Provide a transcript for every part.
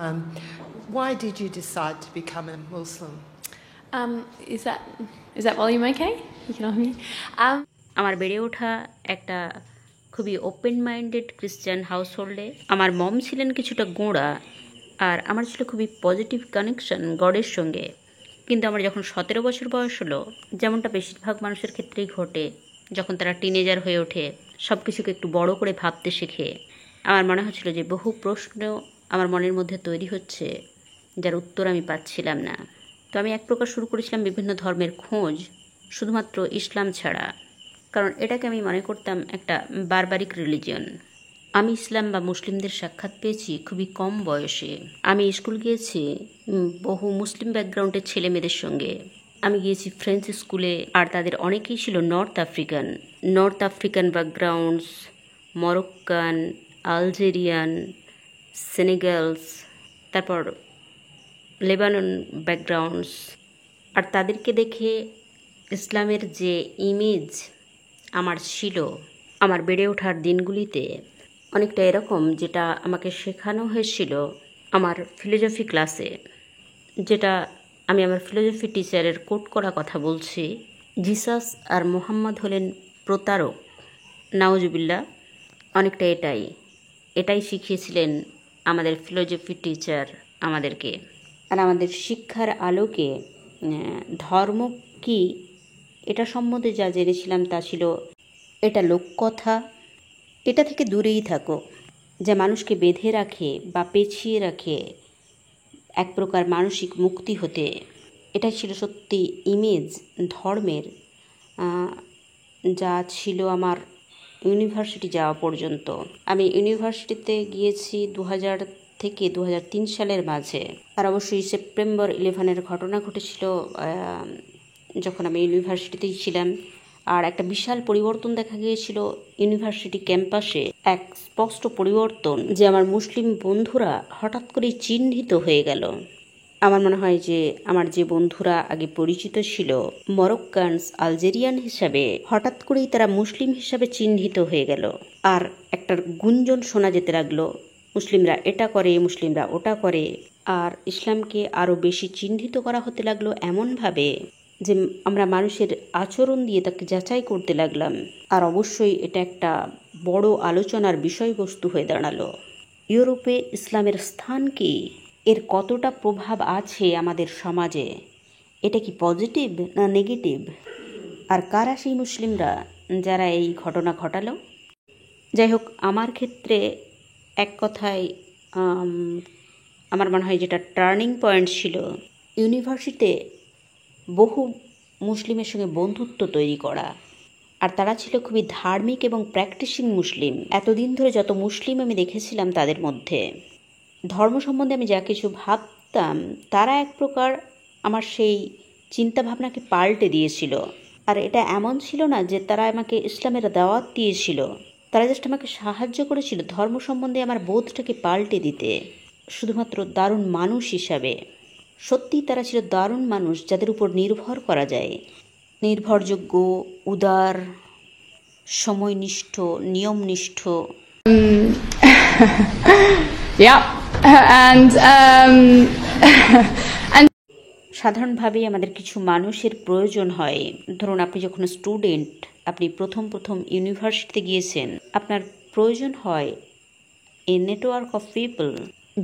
Why did you decide to become a Muslim? Is that volume okay? You can hear me. আমার বেড়ে ওঠা একটা খুবই open minded Christian হাউসহোল্ডে। আমার মম ছিলেন কিছুটা গোঁড়া, আর আমার ছিল খুবই পজিটিভ কানেকশন গডের সঙ্গে। কিন্তু আমার যখন 17 বছর বয়স হলো, যেমনটা বেশিরভাগ মানুষের ক্ষেত্রেই ঘটে, যখন তারা টিনেজার হয়ে ওঠে, সব কিছুকে একটু বড় করে ভাবতে শেখে, আমার মনে হচ্ছিল যে বহু প্রশ্ন আমার মনের মধ্যে তৈরি হচ্ছে, যার উত্তর আমি পাচ্ছিলাম না। তো আমি এক প্রকার শুরু করেছিলাম বিভিন্ন ধর্মের খোঁজ, শুধুমাত্র ইসলাম ছাড়া, কারণ এটাকে আমি মনে করতাম একটা বারবারিক রিলিজিয়ন। আমি ইসলাম বা মুসলিমদের সাক্ষাৎ পেয়েছি খুবই কম বয়সে। আমি স্কুল গিয়েছি বহু মুসলিম ব্যাকগ্রাউন্ডের ছেলে মেয়েদের সঙ্গে। আমি গিয়েছি ফ্রেঞ্চ স্কুলে, আর তাদের অনেকেই ছিল North African backgrounds, Moroccan, Algerian, Senegalese, তারপর লেবানন ব্যাকগ্রাউন্ডস। আর তাদেরকে দেখে ইসলামের যে ইমেজ আমার ছিল আমার বেড়ে ওঠার দিনগুলিতে, অনেকটা এরকম যেটা আমাকে শেখানো হয়েছিল আমার ফিলোজফি ক্লাসে, যেটা আমি আমার ফিলোজফি টিচারের কোট করা কথা বলছি, জিসাস আর মোহাম্মদ হলেন প্রতারক, নাউজুবিল্লাহ। অনেকটা এটাই শিখিয়েছিলেন আমাদের ফিলোজফি টিচার আমাদেরকে। আর আমাদের শিক্ষার আলোকে ধর্ম কি এটা সম্বন্ধে যা জেনেছিলাম তা ছিল, এটা লোককথা, এটা থেকে দূরেই থাকো, যা মানুষকে বেঁধে রাখে বা পেছিয়ে রাখে এক প্রকার মানসিক মুক্তি হতে। এটাই ছিল সত্যি ইমেজ ধর্মের, যা ছিল আমার ইউনিভার্সিটি যাওয়া পর্যন্ত। আমি ইউনিভার্সিটিতে গিয়েছি 2000 থেকে 2003 সালের মাঝে। আর অবশ্যই সেপ্টেম্বর 11-এর ঘটনা ঘটেছিল যখন আমি ইউনিভার্সিটিতেই ছিলাম। আর একটা বিশাল পরিবর্তন দেখা গিয়েছিল ইউনিভার্সিটি ক্যাম্পাসে, এক স্পষ্ট পরিবর্তন যে আমার মুসলিম বন্ধুরা হঠাৎ করেই চিহ্নিত হয়ে গেল। আমার মনে হয় যে আমার যে বন্ধুরা আগে পরিচিত ছিল মরক্কানস, আলজেরিয়ান হিসাবে, হঠাৎ করেই তারা মুসলিম হিসাবে চিহ্নিত হয়ে গেল। আর একটা গুঞ্জন শোনা যেতে লাগলো, মুসলিমরা এটা করে, মুসলিমরা ওটা করে। আর ইসলামকে আরও বেশি চিহ্নিত করা হতে লাগলো এমনভাবে যে আমরা মানুষের আচরণ দিয়ে তাকে যাচাই করতে লাগলাম। আর অবশ্যই এটা একটা বড় আলোচনার বিষয়বস্তু হয়ে দাঁড়ালো। ইউরোপে ইসলামের স্থান কি, এর কতটা প্রভাব আছে আমাদের সমাজে, এটা কি পজিটিভ না নেগেটিভ, আর কারা সেই মুসলিমরা যারা এই ঘটনা ঘটালো। যাই হোক, আমার ক্ষেত্রে এক কথায় আমার মনে হয় যেটা টার্নিং পয়েন্ট ছিল ইউনিভার্সিটিতে বহু মুসলিমের সঙ্গে বন্ধুত্ব তৈরি করা। আর তারা ছিল খুবই ধার্মিক এবং প্র্যাকটিসিং মুসলিম। এতদিন ধরে যত মুসলিম আমি দেখেছিলাম তাদের মধ্যে ধর্ম সম্বন্ধে আমি যা কিছু ভাবতাম, তারা এক প্রকার আমার সেই চিন্তাভাবনাকে পাল্টে দিয়েছিল। আর এটা এমন ছিল না যে তারা আমাকে ইসলামের দাওয়াত দিয়েছিল, তারা জাস্ট আমাকে সাহায্য করেছিল ধর্ম সম্বন্ধে আমার বোধটাকে পাল্টে দিতে, শুধুমাত্র দারুণ মানুষ হিসাবে। সত্যিই তারা ছিল দারুণ মানুষ যাদের উপর নির্ভর করা যায়, নির্ভরযোগ্য, উদার, সময়নিষ্ঠ, নিয়মনিষ্ঠ। Yeah. And সাধারণভাবেই আমাদের কিছু মানুষের প্রয়োজন হয়। ধরুন আপনি যখন স্টুডেন্ট, আপনি প্রথম ইউনিভার্সিটিতে গিয়েছেন, আপনার প্রয়োজন হয় এ নেটওয়ার্ক অফ পিপল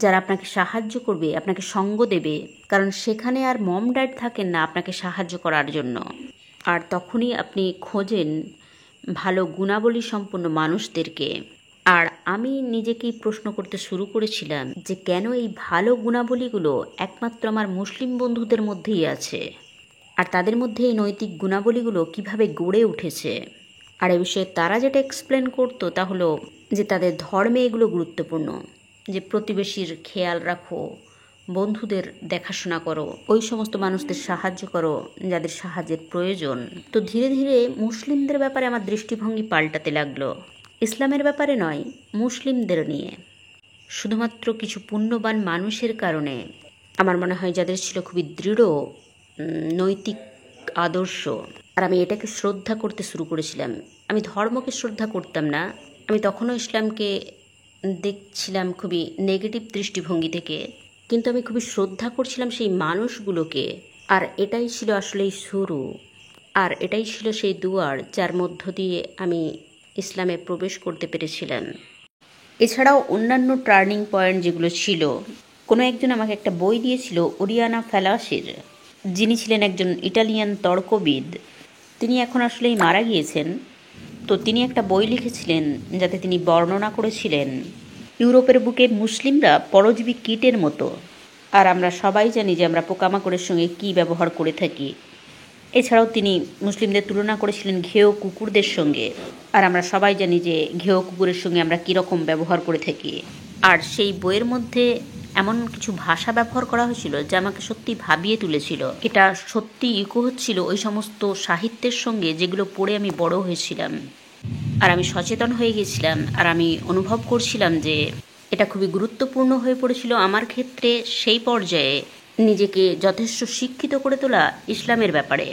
যারা আপনাকে সাহায্য করবে, আপনাকে সঙ্গ দেবে। কারণ সেখানে আর মম ড্যাড থাকেন না আপনাকে সাহায্য করার জন্য। আর তখনই আপনি খোঁজেন ভালো গুণাবলী সম্পন্ন মানুষদেরকে। আর আমি নিজেকেই প্রশ্ন করতে শুরু করেছিলাম যে কেন এই ভালো গুণাবলীগুলো একমাত্র আমার মুসলিম বন্ধুদের মধ্যেই আছে, আর তাদের মধ্যে এই নৈতিক গুণাবলীগুলো কিভাবে গড়ে উঠেছে। আর এ বিষয়ে তারা যেটা এক্সপ্লেন করতো তা হলো যে তাদের ধর্মে এগুলো গুরুত্বপূর্ণ, যে প্রতিবেশীর খেয়াল রাখো, বন্ধুদের দেখাশোনা করো, ওই সমস্ত মানুষদের সাহায্য করো যাদের সাহায্যের প্রয়োজন। তো ধীরে ধীরে মুসলিমদের ব্যাপারে আমার দৃষ্টিভঙ্গি পাল্টাতে লাগলো। ইসলামের ব্যাপারে নয়, মুসলিমদের নিয়ে। শুধুমাত্র কিছু পুণ্যবান মানুষের কারণে আমার মনে হয় যাদের ছিল খুবই দৃঢ় নৈতিক আদর্শ, আর আমি এটাকে শ্রদ্ধা করতে শুরু করেছিলাম। আমি ধর্মকে শ্রদ্ধা করতাম না, আমি তখনও ইসলামকে দেখছিলাম খুবই নেগেটিভ দৃষ্টিভঙ্গি থেকে। কিন্তু আমি খুবই শ্রদ্ধা করছিলাম সেই মানুষগুলোকে। আর এটাই ছিল আসলেই শুরু, আর এটাই ছিল সেই দুয়ার যার মধ্য দিয়ে আমি ইসলামে প্রবেশ করতে পেরেছিলাম। এছাড়াও অন্যান্য টার্নিং পয়েন্ট যেগুলো ছিল, কোনো একজন আমাকে একটা বই দিয়েছিল ওরিয়ানা ফ্যালাসির, যিনি ছিলেন একজন ইটালিয়ান তর্কবিদ। তিনি এখন আসলেই মারা গিয়েছেন। তো তিনি একটা বই লিখেছিলেন যাতে তিনি বর্ণনা করেছিলেন ইউরোপের বুকে মুসলিমরা পরজীবী কীটের মতো, আর আমরা সবাই জানি যে আমরা পোকামাকড়ের সঙ্গে কী ব্যবহার করে থাকি। এছাড়াও তিনি মুসলিমদের তুলনা করেছিলেন ঘেয় কুকুরদের সঙ্গে, আর আমরা সবাই জানি যে ঘেয় কুকুরের সঙ্গে আমরা কীরকম ব্যবহার করে থাকি। আর সেই বইয়ের মধ্যে এমন কিছু ভাষা ব্যবহার করা হয়েছিল যা আমাকে সত্যি ভাবিয়ে তুলেছিল। এটা সত্যি ইকো হচ্ছিল ওই সমস্ত সাহিত্যের সঙ্গে যেগুলো পড়ে আমি বড় হয়েছিলাম। আর আমি সচেতন হয়ে গেছিলাম, আর আমি অনুভব করছিলাম যে এটা খুবই গুরুত্বপূর্ণ হয়ে পড়েছিল আমার ক্ষেত্রে সেই পর্যায়ে নিজেকে যথেষ্ট শিক্ষিত করে তোলা ইসলামের ব্যাপারে,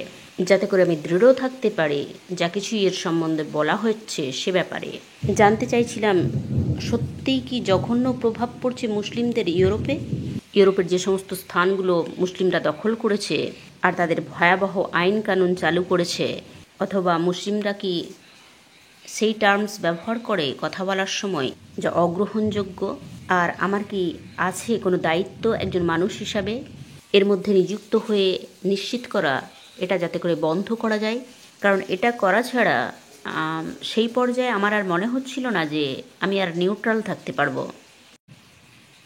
যাতে করে আমি দৃঢ় থাকতে পারি যা কিছুই এর সম্বন্ধে বলা হচ্ছে সে ব্যাপারে। জানতে চাইছিলাম সত্যিই কি জঘন্য প্রভাব পড়ছে মুসলিমদের ইউরোপের যে সমস্ত স্থানগুলো মুসলিমরা দখল করেছে আর তাদের ভয়াবহ আইন কানুন চালু করেছে, অথবা মুসলিমরা কি সেই টার্মস ব্যবহার করে কথা বলার সময় যা অগ্রহণযোগ্য। আর আমার কি আছে কোনো দায়িত্ব একজন মানুষ হিসাবে এর মধ্যে নিযুক্ত হয়ে নিশ্চিত করা এটা যাতে করে বন্ধ করা যায়। কারণ এটা করা ছাড়া সেই পর্যায়ে আমার আর মনে হচ্ছিল না যে আমি আর নিউট্রাল থাকতে পারবো।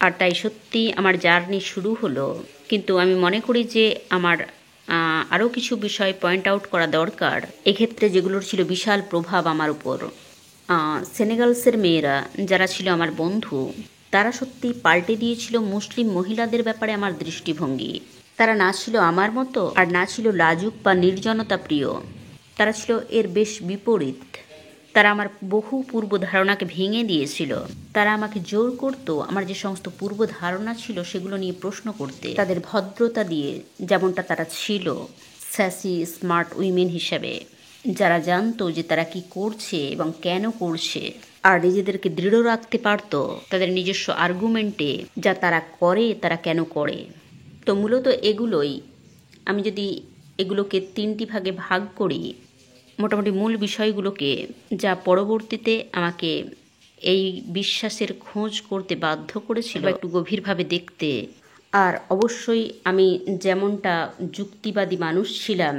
আর তাই সত্যি আমার জার্নি শুরু হলো। কিন্তু আমি মনে করি যে আমার আরও কিছু বিষয় পয়েন্ট আউট করা দরকার এক্ষেত্রে, যেগুলোর ছিল বিশাল প্রভাব আমার উপর। সেনেগালসের মেয়েরা যারা ছিল আমার বন্ধু, তারা সত্যি পাল্টে দিয়েছিল মুসলিম মহিলাদের ব্যাপারে আমার দৃষ্টিভঙ্গি। তারা না ছিল আমার মতো, আর না ছিল লাজুক বা নির্জনতা প্রিয়। তারা ছিল এর বেশ বিপরীত। তারা আমার বহু পূর্ব ধারণাকে ভেঙে দিয়েছিল। তারা আমাকে জোর করতো আমার যে সমস্ত পূর্ব ধারণা ছিল সেগুলো নিয়ে প্রশ্ন করতে, তাদের ভদ্রতা দিয়ে, যেমনটা তারা ছিল স্যাসি স্মার্ট উইমেন হিসাবে, যারা জানতো যে তারা কি করছে এবং কেন করছে, আর নিজেদেরকে দৃঢ় রাখতে পারতো তাদের নিজস্ব আর্গুমেন্টে যা তারা করে তারা কেন করে। তো মূলত এগুলোই, আমি যদি এগুলোকে 3টি ভাগে ভাগ করি, মোটামুটি মূল বিষয়গুলোকে যা পরবর্তীতে আমাকে এই বিশ্বাসের খোঁজ করতে বাধ্য করেছিল একটু গভীরভাবে দেখতে। আর অবশ্যই আমি যেমনটা যুক্তিবাদী মানুষ ছিলাম,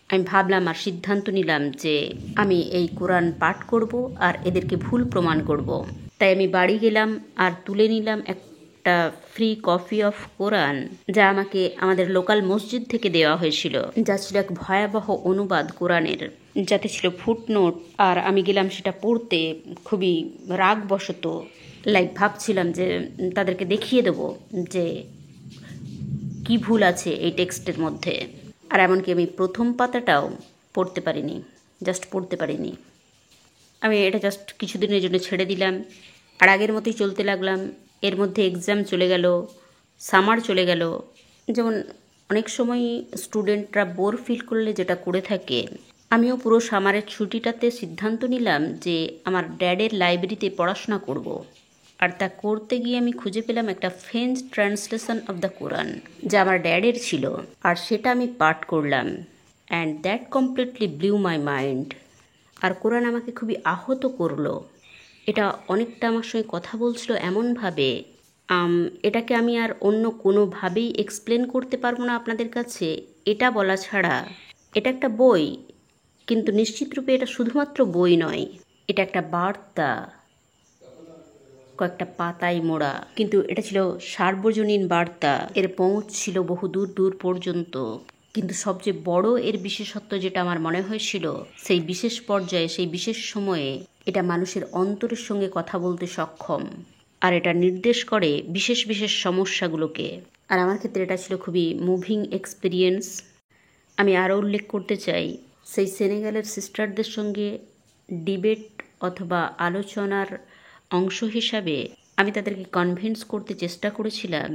আমি ভাবলাম আর সিদ্ধান্ত নিলাম যে আমি এই কোরআন পাঠ করব আর এদেরকে ভুল প্রমাণ করব। তাই আমি বাড়ি গেলাম আর তুলে নিলাম একটা ফ্রি কপি অফ কোরআন, যা আমাকে আমাদের লোকাল মসজিদ থেকে দেওয়া হয়েছিল, যা ছিল এক ভয়াবহ অনুবাদ কোরআনের, যাতে ছিল ফুটনোট। আর আমি গেলাম সেটা পড়তে খুবই রাগবশত, ভাবছিলাম যে তাদেরকে দেখিয়ে দেব যে কি ভুল আছে এই টেক্সটের মধ্যে। আর এমনকি আমি প্রথম পাতাটাও পড়তে পারিনি, পড়তে পারিনি। আমি এটা কিছুদিনের জন্য ছেড়ে দিলাম, আর আগের মতোই চলতে লাগলাম। এর মধ্যে এক্সাম চলে গেল, সামার চলে গেল। যেমন অনেক সময় স্টুডেন্টরা বোর ফিল করলে যেটা করে থাকে, আমিও পুরো সামারের ছুটিটাতে সিদ্ধান্ত নিলাম যে আমার ড্যাডের লাইব্রেরিতে পড়াশোনা করব। আর তা করতে গিয়ে আমি খুঁজে পেলাম একটা French translation of the Quran, যা আমার ড্যাডের ছিল, আর সেটা আমি পাঠ করলাম। And that completely blew my mind. আর কোরআন আমাকে খুবই আহত করলো। এটা অনেকটা আমার সঙ্গে কথা বলছিল এমনভাবে, এটাকে আমি আর অন্য কোনোভাবেই এক্সপ্লেন করতে পারবো না আপনাদের কাছে, এটা বলা ছাড়া। এটা একটা বই, কিন্তু নিশ্চিত রূপে এটা শুধুমাত্র বই নয়, এটা একটা বার্তা, কয়েকটা পাতায় মোড়া, কিন্তু এটা ছিল সার্বজনীন বার্তা। এর পৌঁছ ছিল বহু দূর দূর পর্যন্ত। কিন্তু সবচেয়ে বড় এর বিশেষত্ব যেটা আমার মনে হয়েছিল, সেই বিশেষ পর্যায়ে, সেই বিশেষ সময়ে এটা মানুষের অন্তরের সঙ্গে কথা বলতে সক্ষম, আর এটা নির্দেশ করে বিশেষ বিশেষ সমস্যাগুলোকে। আর আমার ক্ষেত্রে এটা ছিল খুবই মুভিং এক্সপিরিয়েন্স। আমি আরও উল্লেখ করতে চাই, সেই সেনেগালের সিস্টারদের সঙ্গে ডিবেট অথবা আলোচনার অংশ হিসাবে আমি তাদেরকে কনভিন্স করতে চেষ্টা করেছিলাম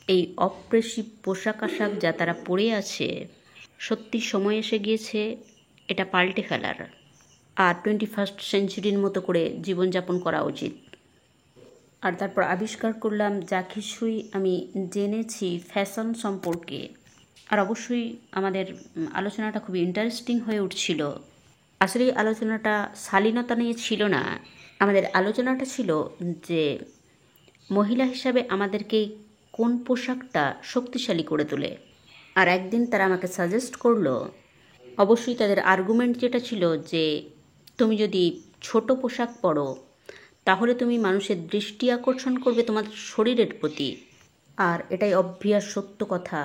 এই অপ্রেসিভ পোশাক আশাক যা তারা পরে আছে, সত্যি সময় এসে গিয়েছে এটা পাল্টে ফেলার, আর 21st সেঞ্চুরির মতো করে জীবনযাপন করা উচিত। আর তারপর আবিষ্কার করলাম যা কিছুই আমি জেনেছি ফ্যাশন সম্পর্কে। আর অবশ্যই আমাদের আলোচনাটা খুবই ইন্টারেস্টিং হয়ে উঠছিল। আসলে এই আলোচনাটা শালীনতা নিয়ে ছিল না, আমাদের আলোচনাটা ছিল যে মহিলা হিসাবে আমাদেরকে কোন পোশাকটা শক্তিশালী করে তোলে। আর একদিন তারা আমাকে সাজেস্ট করলো, অবশ্যই তাদের আর্গুমেন্ট যেটা ছিল যে তুমি যদি ছোট পোশাক পরো তাহলে তুমি মানুষের দৃষ্টি আকর্ষণ করবে তোমার শরীরের প্রতি। আর এটাই অবভিয়াস সত্য কথা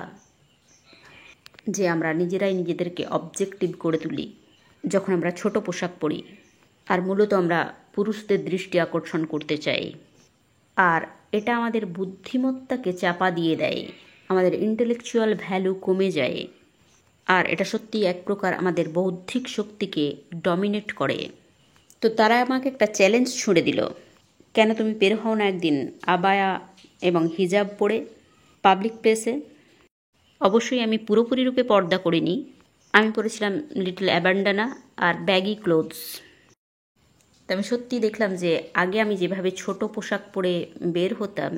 যে আমরা নিজেরাই নিজেদেরকে অবজেক্টিভ করে তুলি যখন আমরা ছোট পোশাক পরি, আর মূলত আমরা পুরুষদের দৃষ্টি আকর্ষণ করতে চাই। আর এটা আমাদের বুদ্ধিমত্তাকে চাপা দিয়ে দেয়, আমাদের ইন্টেলেকচুয়াল ভ্যালু কমে যায়। আর এটা সত্যি এক প্রকার আমাদের বৌদ্ধিক শক্তিকে ডমিনেট করে। তো তারা আমাকে একটা চ্যালেঞ্জ ছুঁড়ে দিল, কেন তুমি বের হও না একদিন আবায়া এবং হিজাব পরে পাবলিক প্লেসে। অবশ্যই আমি পুরোপুরি রূপে পর্দা করিনি, আমি পরেছিলাম লিটল অ্যাবান্ডানা আর ব্যাগি ক্লোথস। তো আমি সত্যি দেখলাম যে আগে আমি যেভাবে ছোট পোশাক পরে বের হতাম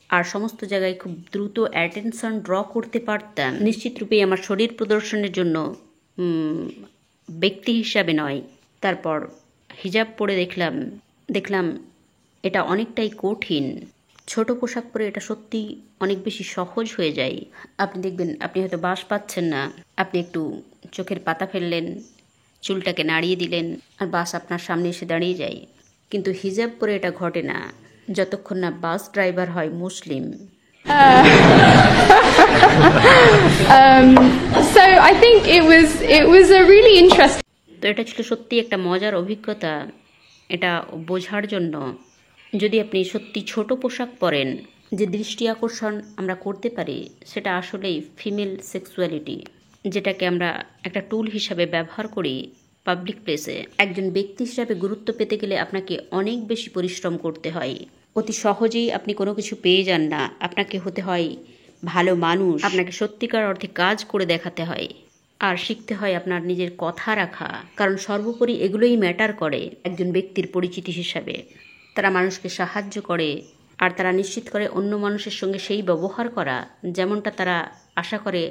আর সমস্ত জায়গায় খুব দ্রুত অ্যাটেনশন ড্র করতে পারতাম, নিশ্চিত রূপেই আমার শরীর প্রদর্শনের জন্য, ব্যক্তি হিসাবে নয়। তারপর হিজাব পরে দেখলাম এটা অনেকটাই কঠিন। ছোট পোশাক পরে এটা সত্যি অনেক বেশি সহজ হয়ে যায়। আপনি দেখবেন আপনি হয়তো বাস পাচ্ছেন না, আপনি একটু চোখের পাতা ফেললেন, চুলটাকে নাড়িয়ে দিলেন আর বাস আপনার সামনে এসে দাঁড়িয়ে যায়। কিন্তু হিজাব পরে এটা ঘটে না যতক্ষণ না বাস ড্রাইভার হয় মুসলিম। So I think it was a really interesting. তো এটা ছিল সত্যি একটা মজার অভিজ্ঞতা এটা বোঝার জন্য। যদি আপনি সত্যি ছোট পোশাক পরেন, যে দৃষ্টি আকর্ষণ আমরা করতে পারি সেটা আসলেই ফিমেল সেক্সুয়ালিটি, যেটাকে আমরা একটা টুল হিসাবে ব্যবহার করি পাবলিক প্লেসে। একজন ব্যক্তি হিসাবে গুরুত্ব পেতে গেলে আপনাকে অনেক বেশি পরিশ্রম করতে হয়, অতি সহজেই আপনি কোনো কিছু পেয়ে যান না। আপনাকে হতে হয় ভালো মানুষ, আপনাকে সত্যিকার অর্থে কাজ করে দেখাতে হয়, আর শিখতে হয় আপনার নিজের কথা রাখা। কারণ সর্বোপরি এগুলোই ম্যাটার করে একজন ব্যক্তির পরিচিতি হিসাবে। তারা মানুষকে সাহায্য করে আর তারা নিশ্চিত করে অন্য মানুষের সঙ্গে সেই ব্যবহার করা যেমনটা তারা আশা করে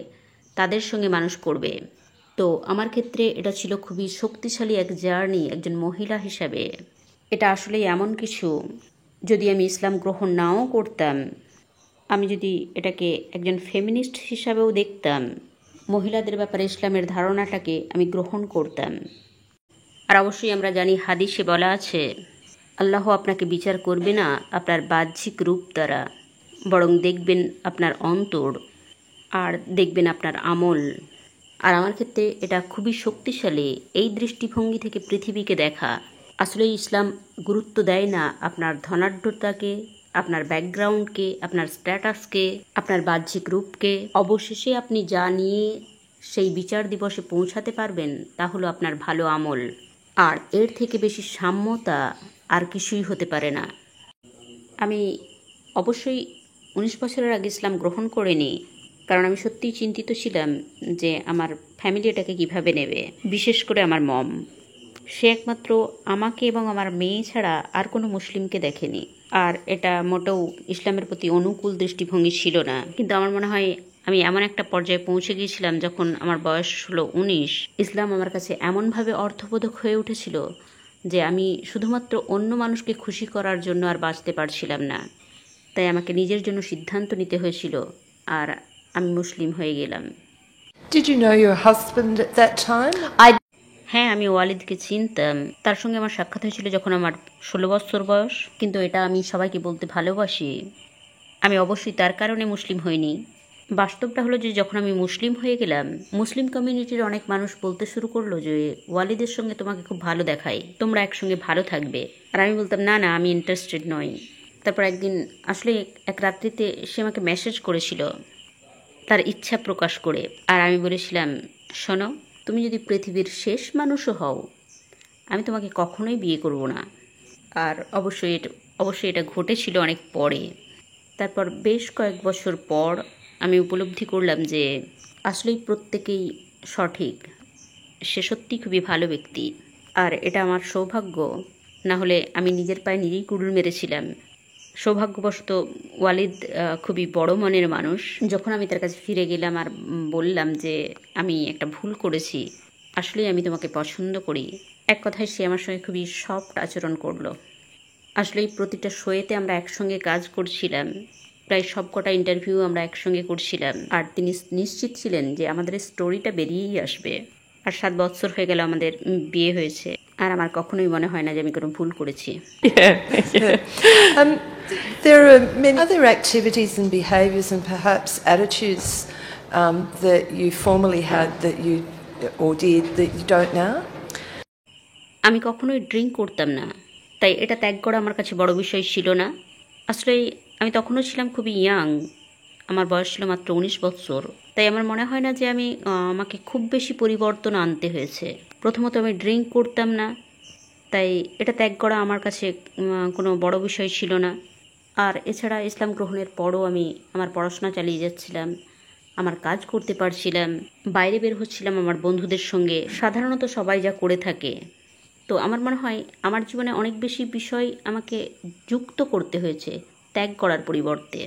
তাদের সঙ্গে মানুষ করবে। তো আমার ক্ষেত্রে এটা ছিল খুবই শক্তিশালী এক জার্নি একজন মহিলা হিসাবে। এটা আসলেই এমন কিছু, যদি আমি ইসলাম গ্রহণ নাও করতাম, আমি যদি এটাকে একজন ফেমিনিস্ট হিসাবেও দেখতাম, মহিলাদের ব্যাপারে ইসলামের ধারণাটাকে আমি গ্রহণ করতাম। আর অবশ্যই আমরা জানি হাদিসে বলা আছে, আল্লাহ আপনাকে বিচার করবে না আপনার বাহ্যিক রূপ দ্বারা, বরং দেখবেন আপনার অন্তর আর দেখবেন আপনার আমল। আর আমার ক্ষেত্রে এটা খুবই শক্তিশালী এই দৃষ্টিভঙ্গি থেকে পৃথিবীকে দেখা। আসলে ইসলাম গুরুত্ব দেয় না আপনার ধনাঢ্যতাকে, আপনার ব্যাকগ্রাউন্ডকে, আপনার স্ট্যাটাসকে, আপনার বাহ্যিক রূপকে। অবশেষে আপনি যা নিয়ে সেই বিচার দিবসে পৌঁছাতে পারবেন তা হলো আপনার ভালো আমল। আর এর থেকে বেশি সাম্যতা আর কিছুই হতে পারে না। আমি অবশ্যই 19 বছরের আগে ইসলাম গ্রহণ করিনি, কারণ আমি সত্যিই চিন্তিত ছিলাম যে আমার ফ্যামিলি এটাকে কীভাবে নেবে। বিশেষ করে আমার মম, সে একমাত্র আমাকে এবং আমার মেয়ে ছাড়া আর কোনো মুসলিমকে দেখেনি। আর এটা মোটেও ইসলামের প্রতি অনুকূল দৃষ্টিভঙ্গি ছিল না। কিন্তু আমার মনে হয় আমি এমন একটা পর্যায়ে পৌঁছে গিয়েছিলাম যখন আমার বয়স হলো 19, ইসলাম আমার কাছে এমনভাবে অর্থবোধক হয়ে উঠেছিল যে আমি শুধুমাত্র অন্য মানুষকে খুশি করার জন্য আর বাঁচতে পারছিলাম না। তাই আমাকে নিজের জন্য সিদ্ধান্ত নিতে হয়েছিল আর আমি মুসলিম হয়ে গেলাম। Did you know your husband at that time? হ্যাঁ, আমি ওয়ালিদকে চিনতাম। তার সঙ্গে আমার সাক্ষাৎ হয়েছিল যখন আমার 16 বছর বয়স। কিন্তু এটা আমি সবাইকে বলতে ভালোবাসি, আমি অবশ্যই তার কারণে মুসলিম হইনি। বাস্তবটা হলো যে যখন আমি মুসলিম হয়ে গেলাম, মুসলিম কমিউনিটির অনেক মানুষ বলতে শুরু করলো যে ওয়ালিদের সঙ্গে তোমাকে খুব ভালো দেখায়, তোমরা একসঙ্গে ভালো থাকবে। আর আমি বলতাম না না, আমি ইন্টারেস্টেড নই। তারপর একদিন আসলে এক রাত্রিতে সে আমাকে মেসেজ করেছিল তার ইচ্ছা প্রকাশ করে। আর আমি বলেছিলাম, শোনো, তুমি যদি পৃথিবীর শেষ মানুষও হও, আমি তোমাকে কখনোই বিয়ে করব না। আর অবশ্যই এটা ঘটেছিল অনেক পরে। তারপর বেশ কয়েক বছর পর আমি উপলব্ধি করলাম যে আসলেই প্রত্যেকেই সঠিক, সে সত্যি খুবই ভালো ব্যক্তি। আর এটা আমার সৌভাগ্য, না হলে আমি নিজের পায়ে নিজেই কুড়ুল মেরেছিলাম। সৌভাগ্যবশত ওয়ালিদ খুবই বড় মনের মানুষ। যখন আমি তার কাছে ফিরে গেলাম আর বললাম যে আমি একটা ভুল করেছি, আসলেই আমি তোমাকে পছন্দ করি, এক কথায় সে আমার সঙ্গে খুবই সফট আচরণ করলো। আসলে প্রতিটা শোয়েতে আমরা একসঙ্গে কাজ করছিলাম, প্রায় সবকটা ইন্টারভিউ আমরা একসঙ্গে করছিলাম, আর তিনি নিশ্চিত ছিলেন যে আমাদের স্টোরিটা বেরিয়েই আসবে। আর 7 বছর হয়ে গেল আমাদের বিয়ে হয়েছে, আর আমার কখনোই মনে হয় না যে আমি কোনো ভুল করেছি। There are many other activities and behaviours and perhaps attitudes that you formerly had that you or did that you don't now. আমি কখনোই ড্রিঙ্ক করতাম না, তাই এটা ত্যাগ করা আমার কাছে বড় বিষয় ছিল না। আসলে আমি তখনও ছিলাম খুবই ইয়াং, আমার বয়স ছিল মাত্র 19 বছর, তাই আমার মনে হয় না যে আমাকে খুব বেশি পরিবর্তন আনতে হয়েছে। প্রথমত আমি ড্রিঙ্ক করতাম না, তাই এটা ত্যাগ করা আমার কাছে কোনো বড় বিষয় ছিল না। আর এছাড়া ইসলাম গ্রহণের পরও আমি আমার পড়াশোনা চালিয়ে যাচ্ছিলাম, আমার কাজ করতে পারছিলাম, বাইরে বের হচ্ছিলাম আমার বন্ধুদের সঙ্গে, সাধারণত সবাই যা করে থাকে। তো আমার মনে হয় আমার জীবনে অনেক বেশি বিষয় আমাকে যুক্ত করতে হয়েছে ত্যাগ করার পরিবর্তে।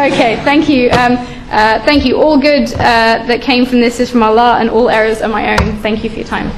Okay, thank you. Thank you. All good that came from this is from Allah, and all errors are my own. Thank you for your time.